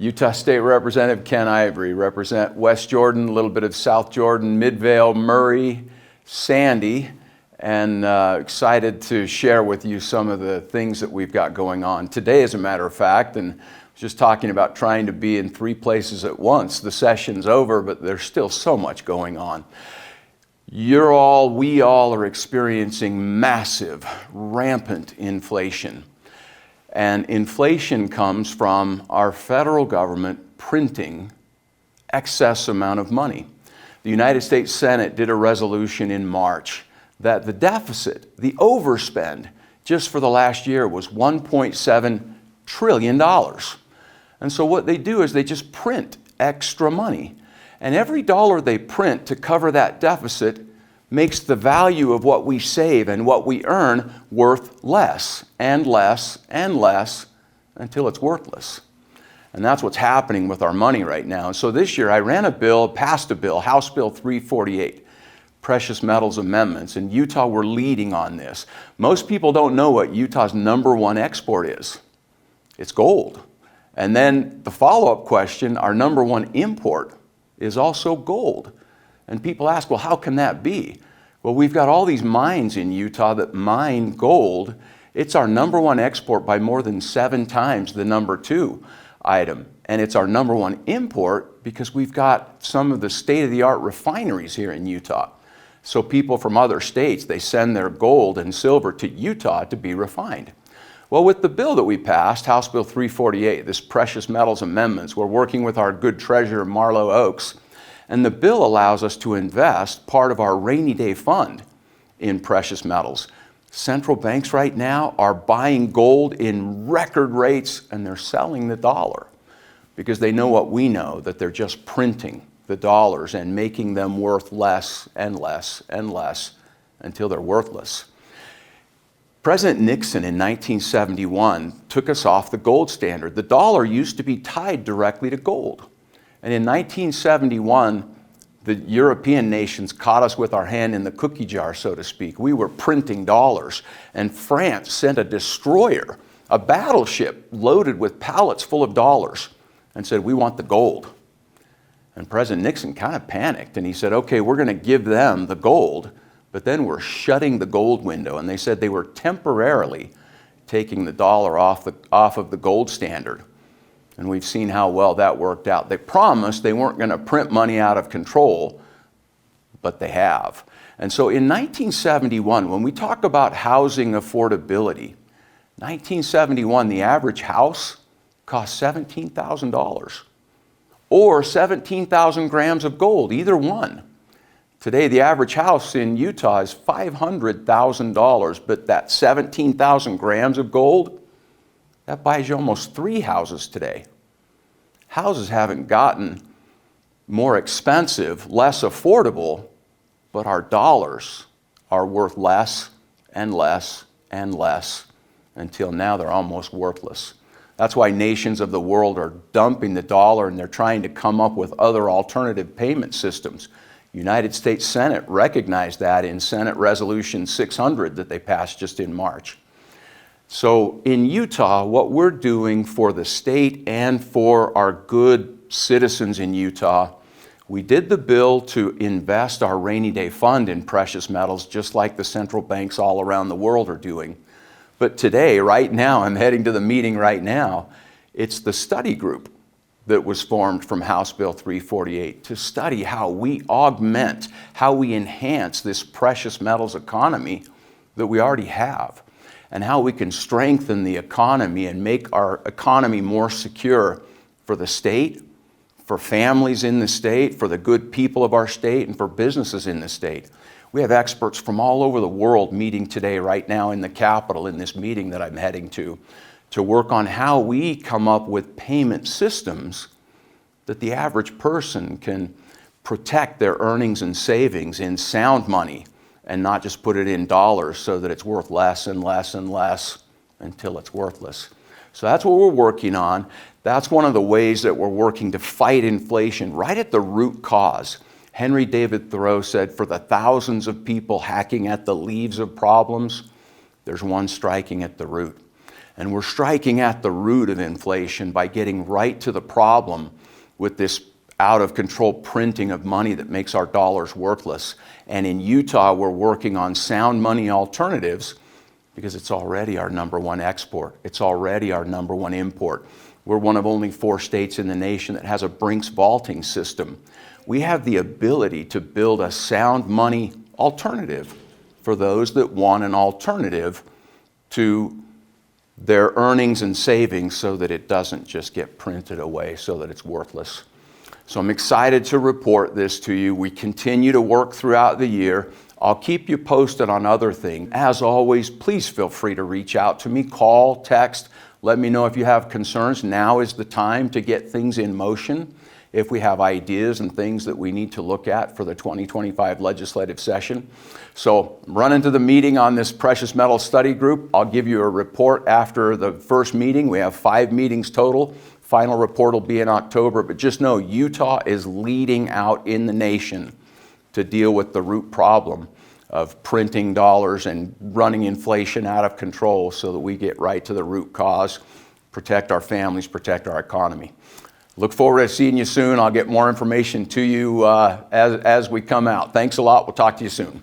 Utah State Representative Ken Ivory, represent West Jordan, a little bit of South Jordan, Midvale, Murray, Sandy, and excited to share with you some of the things that we've got going on today, as a matter of fact. And just talking about trying to be in 3 places at once. The session's over, but there's still so much going on. We all are experiencing massive, rampant inflation. And inflation comes from our federal government printing excess amount of money. The United States Senate did a resolution in March that the deficit, the overspend, just for the last year was $1.7 trillion. And so what they do is they just print extra money. And every dollar they print to cover that deficit makes the value of what we save and what we earn worth less and less and less until it's worthless. And that's what's happening with our money right now. And so this year I passed a bill, House Bill 348, Precious Metals Amendments. In Utah, we're leading on this. Most people don't know what Utah's #1 export is. It's gold. And then the follow-up question, our #1 import is also gold. And people ask, well, how can that be? Well, we've got all these mines in Utah that mine gold. It's our #1 export by more than 7 times the #2 item. And it's our #1 import because we've got some of the state-of-the-art refineries here in Utah. So people from other states, they send their gold and silver to Utah to be refined. Well, with the bill that we passed, House Bill 348, this Precious Metals Amendments, we're working with our good Treasurer Marlo Oaks. And the bill allows us to invest part of our rainy day fund in precious metals. Central banks right now are buying gold in record rates and they're selling the dollar because they know what we know, that they're just printing the dollars and making them worth less and less and less until they're worthless. President Nixon in 1971 took us off the gold standard. The dollar used to be tied directly to gold. And in 1971, the European nations caught us with our hand in the cookie jar, so to speak. We were printing dollars. And France sent a destroyer, a battleship loaded with pallets full of dollars, and said, we want the gold. And President Nixon kind of panicked, and he said, okay, we're going to give them the gold, but then we're shutting the gold window. And they said they were temporarily taking the dollar off of the gold standard. And we've seen how well that worked out. They promised they weren't going to print money out of control, but they have. And so in 1971, when we talk about housing affordability, 1971, the average house cost $17,000 or 17,000 grams of gold, either one. Today, the average house in Utah is $500,000, but that 17,000 grams of gold, that buys you almost 3 houses today. Houses haven't gotten more expensive, less affordable, but our dollars are worth less and less and less until now they're almost worthless. That's why nations of the world are dumping the dollar and they're trying to come up with other alternative payment systems. United States Senate recognized that in Senate Resolution 600 that they passed just in March. So in Utah, what we're doing for the state and for our good citizens in Utah, we did the bill to invest our rainy day fund in precious metals, just like the central banks all around the world are doing. But today, right now, I'm heading to the meeting right now, it's the study group that was formed from House Bill 348 to study how we augment, how we enhance this precious metals economy that we already have, and how we can strengthen the economy and make our economy more secure for the state, for families in the state, for the good people of our state, and for businesses in the state. We have experts from all over the world meeting today, right now in the Capitol, in this meeting that I'm heading to work on how we come up with payment systems that the average person can protect their earnings and savings in sound money and not just put it in dollars so that it's worth less and less and less until it's worthless. So that's what we're working on. That's one of the ways that we're working to fight inflation right at the root cause. Henry David Thoreau said, for the thousands of people hacking at the leaves of problems, there's one striking at the root. And we're striking at the root of inflation by getting right to the problem with this out of control printing of money that makes our dollars worthless. And in Utah, we're working on sound money alternatives because it's already our #1 export. It's already our #1 import. We're one of only 4 states in the nation that has a Brinks vaulting system. We have the ability to build a sound money alternative for those that want an alternative to their earnings and savings so that it doesn't just get printed away so that it's worthless. So I'm excited to report this to you. We continue to work throughout the year. I'll keep you posted on other things. As always, please feel free to reach out to me, call, text, let me know if you have concerns. Now is the time to get things in motion. If we have ideas and things that we need to look at for the 2025 legislative session. So I'm running to the meeting on this precious metal study group. I'll give you a report after the first meeting. We have 5 meetings total. Final report will be in October, but just know Utah is leading out in the nation to deal with the root problem of printing dollars and running inflation out of control so that we get right to the root cause, protect our families, protect our economy. Look forward to seeing you soon. I'll get more information to you as we come out. Thanks a lot. We'll talk to you soon.